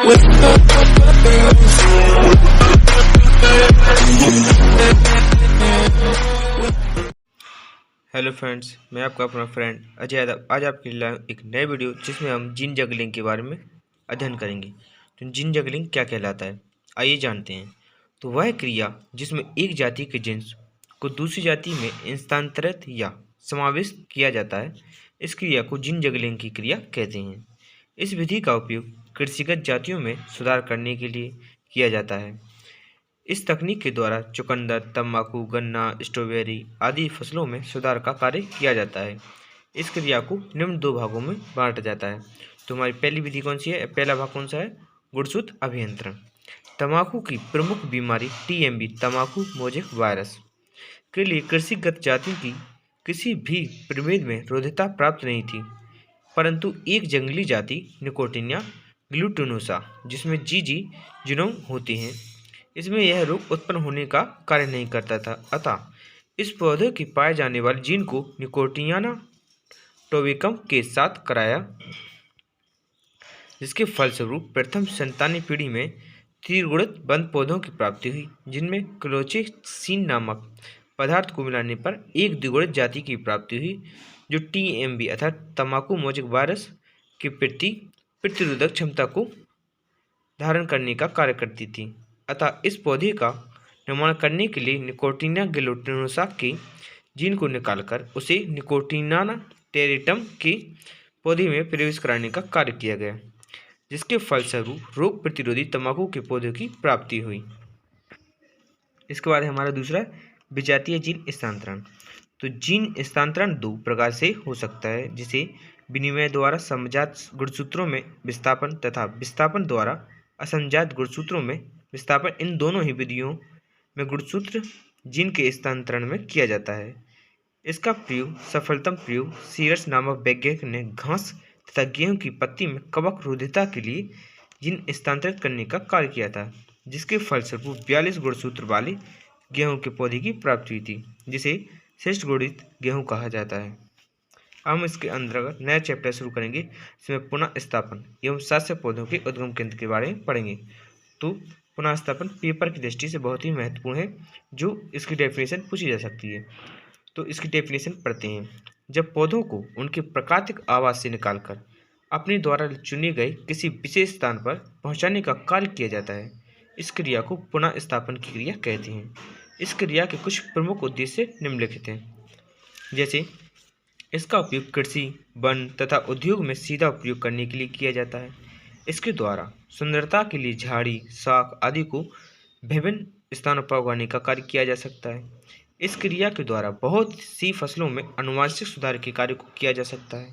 Hello friends, मैं आपका अपना फ्रेंड अजय यादव आज आपके लिए लाया हूं एक नए वीडियो जिसमें हम जिन जगलिंग के बारे में अध्ययन करेंगे। तो जिन जगलिंग क्या कहलाता है, आइए जानते हैं। तो वह क्रिया जिसमें एक जाति के जिन्स को दूसरी जाति में स्थानांतरित या समावेश किया जाता है, इस क्रिया को जिन जगलिंग की क्रिया कहते हैं। इस विधि का उपयोग कृषिगत जातियों में सुधार करने के लिए किया जाता है। इस तकनीक के द्वारा चुकंदर, तंबाकू, गन्ना, स्ट्रॉबेरी आदि फसलों में सुधार का कार्य किया जाता है। इस क्रिया को निम्न दो भागों में बांटा जाता है। तो हमारी पहली विधि कौन सी है? पहला भाग कौन सा है? गुणसूत्र अभियंत्रण। तंबाकू की प्रमुख बीमारी टीएमवी तंबाकू मोजेक वायरस के लिए कृषिगत जातियों की किसी भी प्रभेद में रोधिता प्राप्त नहीं थी, परंतु एक जंगली जाति निकोटिनिया ग्लूटिनोसा जिसमें जीजी जीनोम होती हैं, इसमें यह रोग उत्पन्न होने का कार्य नहीं करता था। अतः इस पौधे की पाए जाने वाले जीन को निकोटियाना टोबिकम के साथ कराया, जिसके फलस्वरूप प्रथम संतानी पीढ़ी में त्रिगुणित बंद पौधों की प्राप्ति हुई, जिनमें क्लोचेसिन नामक पदार्थ को मिलाने पर एक द्विगुणित जाति की प्राप्ति हुई, जो टीएमवी अर्थात तंबाकू मोजेक वायरस के प्रति प्रतिरोधक क्षमता को धारण करने का कार्य करती थी। अतः इस पौधे का निर्माण करने के लिए निकोटिनिया ग्लूटिनोसा के जीन को निकालकर उसे निकोटिनाना टेरेटम के पौधे में प्रवेश कराने का कार्य किया गया, जिसके फलस्वरूप रोग प्रतिरोधी तंबाकू के पौधे की प्राप्ति हुई। इसके बाद हमारा दूसरा विजातीय जीन स्थानांतरण। तो जीन स्थानांतरण दो प्रकार से हो सकता है, जिसे विनिमय द्वारा समजात गुणसूत्रों में विस्थापन तथा विस्थापन द्वारा असंजात गुणसूत्रों में विस्थापन। इन दोनों ही विधियों में गुणसूत्र जीन के स्थानांतरण में किया जाता है। इसका प्रयोग सफलतम प्रयोग सीरस नामक वैज्ञानिक ने घास तथा गेहूं की पत्ती में कवक रोधिता के लिए जीन स्थानांतरित करने का कार्य किया था, जिसके फलस्वरूप 42 गुणसूत्र वाले गेहूं के पौधे की प्राप्ति हुई थी, जिसे श्रेष्ठ गुणित गेहूं कहा जाता है। हम इसके अंतर्गत नया चैप्टर शुरू करेंगे, इसमें पुनः स्थापन एवं सस्य पौधों के उद्गम केंद्र के बारे में पढ़ेंगे। तो पुनः स्थापन पेपर की दृष्टि से बहुत ही महत्वपूर्ण है, जो इसकी डेफिनेशन पूछी जा सकती है। तो इसकी डेफिनेशन पढ़ते हैं। जब पौधों को उनके प्राकृतिक आवास से निकालकर अपने द्वारा चुने गए किसी विशेष स्थान पर पहुंचाने का कार्य किया जाता है, इस क्रिया को पुनः स्थापन की क्रिया कहते हैं। इस क्रिया के कुछ प्रमुख उद्देश्य निम्नलिखित हैं, जैसे इसका उपयोग कृषि, वन तथा उद्योग में सीधा उपयोग करने के लिए किया जाता है। इसके द्वारा सुंदरता के लिए झाड़ी, शाख आदि को विभिन्न स्थानों पर उगाने का कार्य किया जा सकता है। इस क्रिया के द्वारा बहुत सी फसलों में आनुवंशिक सुधार के कार्य को किया जा सकता है।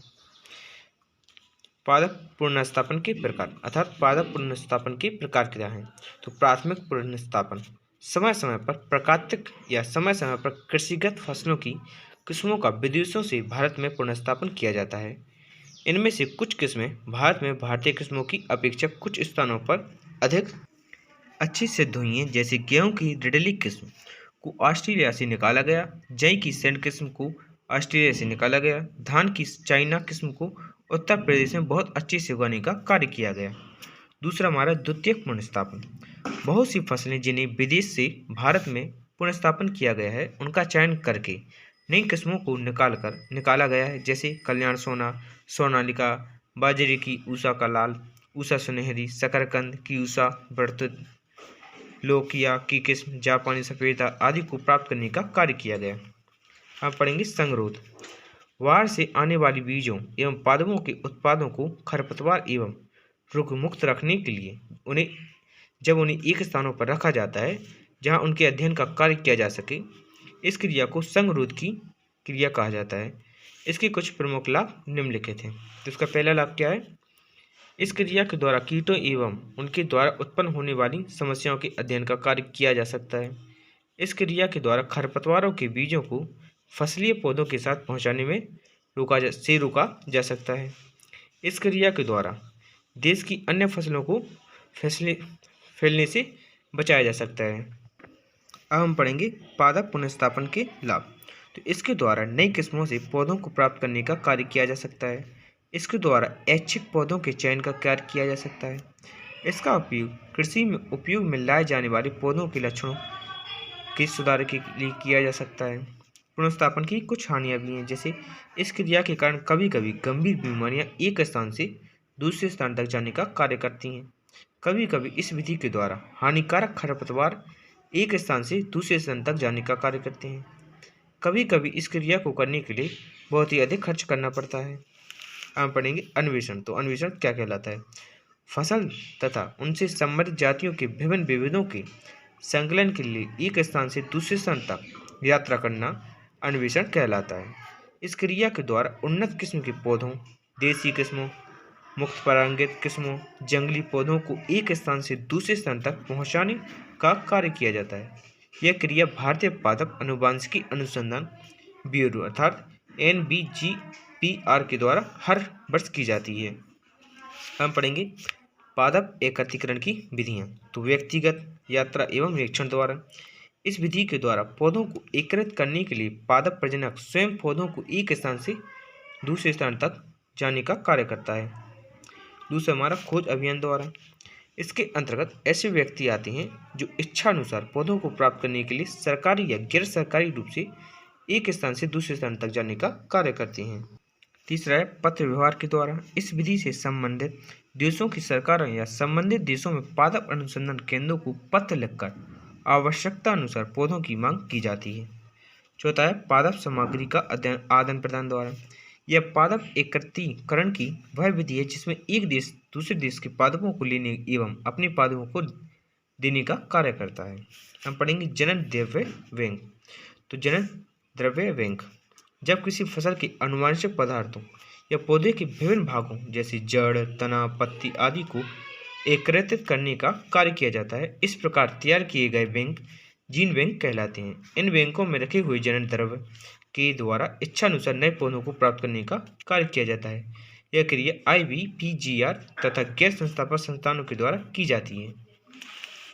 पादप पुनर्स्थापन के प्रकार अर्थात पादप पुनर्स्थापन के प्रकार क्या हैं? तो प्राथमिक पुनर्स्थापन समय समय पर प्राकृतिक या समय समय पर कृषिगत फसलों की किस्मों का विदेशों से भारत में पुनर्स्थापन किया जाता है। इनमें से कुछ किस्में भारत में भारतीय किस्मों की अपेक्षा कुछ स्थानों पर अधिक अच्छी सिद्ध हुई हैं, जैसे गेहूं की रिडली किस्म को ऑस्ट्रेलिया से निकाला गया, जई की सेंड किस्म को ऑस्ट्रेलिया से निकाला गया, धान की चाइना किस्म को उत्तर प्रदेश में बहुत अच्छे से उगाने का कार्य किया गया। दूसरा हमारा द्वितीयक पुनर्स्थापन। बहुत सी फसलें जिन्हें विदेश से भारत में पुनर्स्थापन किया गया है, उनका चयन करके नई किस्मों को निकाला गया है, जैसे कल्याण सोना, सोनालिका, बाजरे की ऊषा का लाल, ऊषा सुनहरी, शकरकंद की ऊषा बढ़त, लोकिया की किस्म, जापानी सफेदा आदि को प्राप्त करने का कार्य किया गया। अब पढ़ेंगे संगरोध। बाहर से आने वाली बीजों एवं पादपों के उत्पादों को खरपतवार एवं रोग मुक्त रखने के लिए उन्हें एक स्थानों पर रखा जाता है, जहां उनके अध्ययन का कार्य किया जा सके। इस क्रिया को संगरोध की क्रिया कहा जाता है। इसके कुछ प्रमुख लाभ निम्नलिखित हैं। तो इसका पहला लाभ क्या है? इस क्रिया के द्वारा कीटों एवं उनके द्वारा उत्पन्न होने वाली समस्याओं के अध्ययन का कार्य किया जा सकता है। इस क्रिया के द्वारा खरपतवारों के बीजों को फसलीय पौधों के साथ पहुंचाने में रोका जा सकता है। इस क्रिया के द्वारा देश की अन्य फसलों को फैलने से बचाया जा सकता है। अब हम पढ़ेंगे पादप पुनर्स्थापन के लाभ। तो इसके द्वारा नई किस्मों से पौधों को प्राप्त करने का कार्य किया जा सकता है। इसके द्वारा ऐच्छिक पौधों के चयन का कार्य किया जा सकता है। इसका उपयोग कृषि में उपयोग में लाए जाने वाले पौधों के लक्षणों के सुधार के लिए किया जा सकता है। पुनर्स्थापन की कुछ हानियां भी हैं, जैसे इस क्रिया के कारण कभी कभी गंभीर बीमारियां एक स्थान से दूसरे स्थान तक जाने का कार्य करती हैं। कभी कभी इस विधि के द्वारा हानिकारक खरपतवार एक स्थान से दूसरे स्थान तक जाने का कार्य करते हैं। कभी कभी इस क्रिया को करने के लिए बहुत ही अधिक खर्च करना पड़ता है। हम पढ़ेंगे अन्वेषण। तो अन्वेषण क्या कहलाता है? फसल तथा उनसे संबंधित जातियों के विभिन्न विविधों के संकलन के लिए एक स्थान से दूसरे स्थान तक यात्रा करना अन्वेषण कहलाता है। इस क्रिया के द्वारा उन्नत किस्म के पौधों, देसी किस्मों, मुक्त परागित किस्मों, जंगली पौधों को एक स्थान से दूसरे स्थान तक पहुंचाने का कार्य किया जाता है। यह क्रिया भारतीय पादप अनुवांशिकी अनुसंधान ब्यूरो अर्थात NBGPR के द्वारा हर वर्ष की जाती है। हम पढ़ेंगे पादप एकत्रीकरण की विधियां। तो व्यक्तिगत, यात्रा एवं निरीक्षण द्वारा। इस विधि के द्वारा पौधों को एकत्रित करने के लिए पादप प्रजनक स्वयं पौधों को एक स्थान से दूसरे स्थान तक जाने का कार्य करता है। दूसरा हमारा खोज अभियान द्वारा। इसके अंतर्गत ऐसे व्यक्ति आते हैं जो इच्छानुसार पौधों को प्राप्त करने के लिए सरकारी या गैर सरकारी रूप से एक स्थान से दूसरे स्थान तक जाने का कार्य करते हैं। तीसरा है पत्र व्यवहार के द्वारा। इस विधि से संबंधित देशों की सरकारों या संबंधित देशों में पादप अनुसंधान केंद्रों को पत्र लिखकर आवश्यकता अनुसार पौधों की मांग की जाती है। चौथा है पादप सामग्री का आदान प्रदान द्वारा। यह पादप एकत्रीकरण की वह विधि है जिसमें एक देश दूसरे देश के पादपों को लेने एवं अपने पादपों को देने का कार्य करता है। हम पढ़ेंगे जनन द्रव्य बैंक। तो जनन द्रव्य बैंक जब किसी फसल के आनुवंशिक पदार्थों या पौधे के विभिन्न भागों जैसे जड़, तना, पत्ती आदि को एकत्रित करने का कार्य किया जाता है। इस प्रकार तैयार किए गए बैंक जीन बैंक कहलाते हैं। इन बैंकों में रखे हुए जनन द्रव्य के द्वारा इच्छानुसार नए पौधों को प्राप्त करने का कार्य किया जाता है। यह क्रिया IBPGR तथा गैर संस्थापक संस्थानों के द्वारा की जाती है।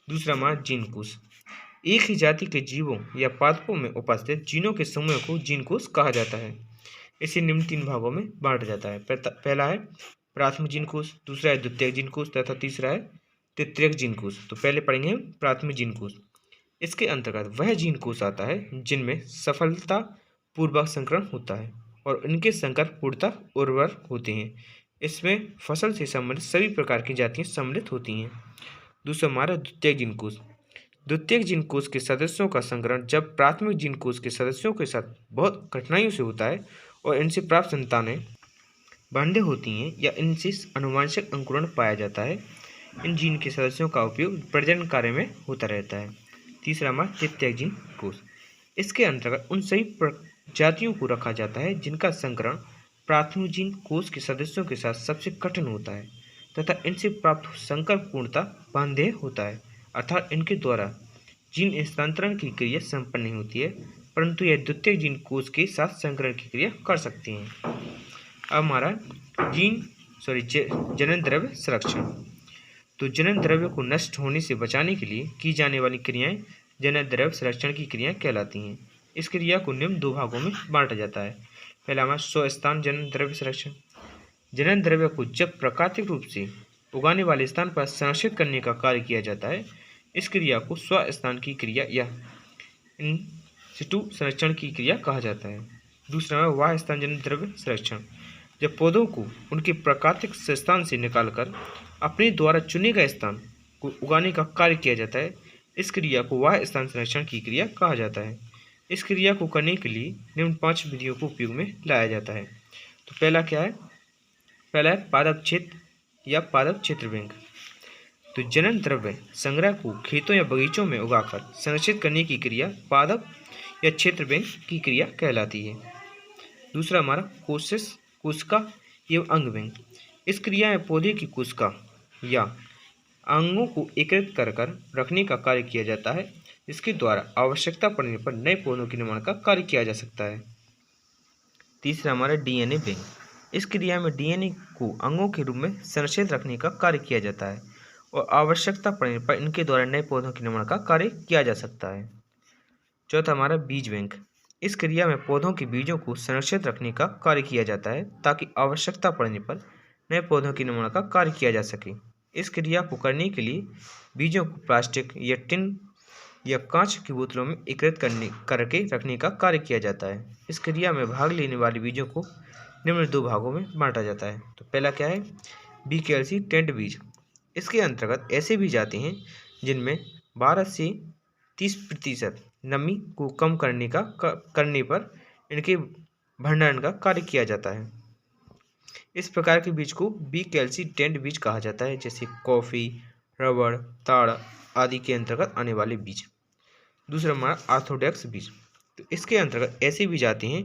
दूसरा हमारा जीन कोश। एक ही जाति के जीवों या पादपों में उपस्थित जीनों के समूह को जीन कोश कहा जाता है। इसे निम्न 3 भागों में बांटा जाता है। पहला है प्राथमिक जीन कोश, दूसरा है द्वितीयक जीन कोश तथा तीसरा है तृतीयक जीन कोश। तो पहले पढ़ेंगे प्राथमिक जीन कोश। इसके अंतर्गत वह जीन कोश आता है जिनमें सफलता पूर्वक संकरण होता है और इनके संकर पूर्णतः उर्वर होते हैं। इसमें फसल से संबंधित सभी प्रकार की जातियां सम्मिलित होती हैं। दूसरा हमारा द्वितीयक जीन कोश। द्वितीयक जीन कोश के सदस्यों का संकरण जब प्राथमिक जीन कोश के सदस्यों के साथ बहुत कठिनाइयों से होता है और इनसे प्राप्त संतानें बांधे होती हैं या इनसे आनुवंशिक अंकुरण पाया जाता है, इन जीन के सदस्यों का उपयोग प्रजनन कार्य में होता रहता है। तीसरा हमारा तृतीयक जीन कोश। इसके अंतर्गत उन सभी प्रजातियों को रखा जाता है जिनका संकरण प्राथमिक जीन कोश के सदस्यों के साथ सबसे कठिन होता है तथा इनसे प्राप्त संकर पूर्णता बांधे होता है, अर्थात इनके द्वारा जीन हस्तांतरण की क्रिया संपन्न नहीं होती है, परंतु यह द्वितीयक जीन कोश के साथ संकरण की क्रिया कर सकते हैं। अब हमारा जनन द्रव्य संरक्षण। तो जनन द्रव्य को नष्ट होने से बचाने के लिए की जाने वाली क्रियाएं जनन द्रव्य संरक्षण की क्रियाएं कहलाती हैं। इस क्रिया को निम्न 2 भागों में बांटा जाता है। पहला हमारा स्वस्थान जनन द्रव्य संरक्षण। जनन द्रव्य को जब प्राकृतिक रूप से उगाने वाले स्थान पर संरक्षित करने का कार्य किया जाता है, इस क्रिया को स्वस्थान की क्रिया या इन सिटू संरक्षण की क्रिया कहा जाता है। दूसरा है वाह्य स्थान जनन द्रव्य संरक्षण। जब पौधों को उनके प्राकृतिक स्थान से निकालकर अपने द्वारा चुने गए स्थान को उगाने का कार्य किया जाता है, इस क्रिया को वाह्य स्थान संरक्षण की क्रिया कहा जाता है। इस क्रिया को करने के लिए निम्न 5 विधियों को उपयोग में लाया जाता है। तो पहला क्या है? पहला है पादप क्षेत्र या पादप क्षेत्र बैंक। तो जनन द्रव्य संग्रह को खेतों या बगीचों में उगाकर संरक्षित करने की क्रिया पादप या क्षेत्र बैंक की क्रिया कहलाती है। दूसरा हमारा कोशिका एवं अंग बैंक। इस क्रिया में पौधे की कोशिका या अंगों को एकत्रित कर रखने का कार्य किया जाता है, इसके द्वारा आवश्यकता पड़ने पर नए पौधों के निर्माण का कार्य किया जा सकता है। तीसरा हमारा DNA बैंक। इस क्रिया में DNA को अंगों के रूप में संरक्षित रखने का कार्य किया जाता है और आवश्यकता पड़ने पर इनके द्वारा नए पौधों के निर्माण का कार्य किया जा सकता है। चौथा हमारा बीज बैंक। इस क्रिया में पौधों के बीजों को संरक्षित रखने का कार्य किया जाता है ताकि आवश्यकता पड़ने पर नए पौधों के निर्माण का कार्य किया जा सके। इस क्रिया को करने के लिए बीजों को प्लास्टिक या टिन या कांच की बोतलों में एकत्रित करके रखने का कार्य किया जाता है। इस क्रिया में भाग लेने वाले बीजों को निम्न 2 भागों में बांटा जाता है। तो पहला क्या है, बीकेएलसी टेंट बीज। इसके अंतर्गत ऐसे बीज आते हैं जिनमें 12 से 30% नमी को कम करने पर इनके भंडारण का कार्य किया जाता है। इस प्रकार के बीज को बीकेएलसी टेंट बीज कहा जाता है, जैसे कॉफ़ी, रबड़, ताड़ आदि के अंतर्गत आने वाले बीज। दूसरा हमारा ऑर्थोडॉक्स बीज। तो इसके अंतर्गत ऐसे बीज आते हैं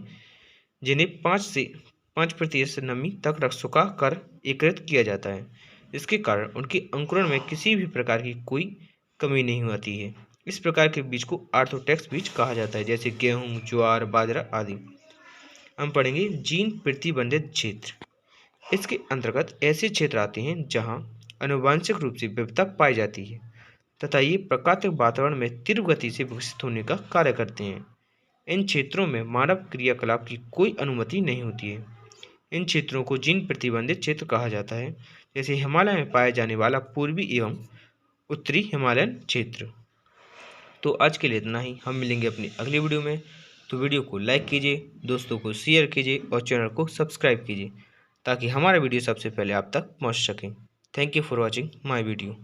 जिन्हें 5% नमी तक सुखा कर एकत्रित किया जाता है। इसके कारण उनके अंकुरण में किसी भी प्रकार की कोई कमी नहीं होती है। इस प्रकार के बीज को ऑर्थोडॉक्स बीज कहा जाता है, जैसे गेहूँ, ज्वार, बाजरा आदि। हम पढ़ेंगे जीन प्रतिबंधित क्षेत्र। इसके अंतर्गत ऐसे क्षेत्र आते हैं जहां आनुवंशिक रूप से विविधता पाई जाती है तथा ये प्राकृतिक वातावरण में तीव्र गति से विकसित होने का कार्य करते हैं। इन क्षेत्रों में मानव क्रियाकलाप की कोई अनुमति नहीं होती है। इन क्षेत्रों को जीन प्रतिबंधित क्षेत्र कहा जाता है, जैसे हिमालय में पाया जाने वाला पूर्वी एवं उत्तरी हिमालयन क्षेत्र। तो आज के लिए इतना ही। हम मिलेंगे अपनी अगली वीडियो में। तो वीडियो को लाइक कीजिए, दोस्तों को शेयर कीजिए और चैनल को सब्सक्राइब कीजिए ताकि हमारा वीडियो सबसे पहले आप तक पहुंच सके। Thank you for watching my video.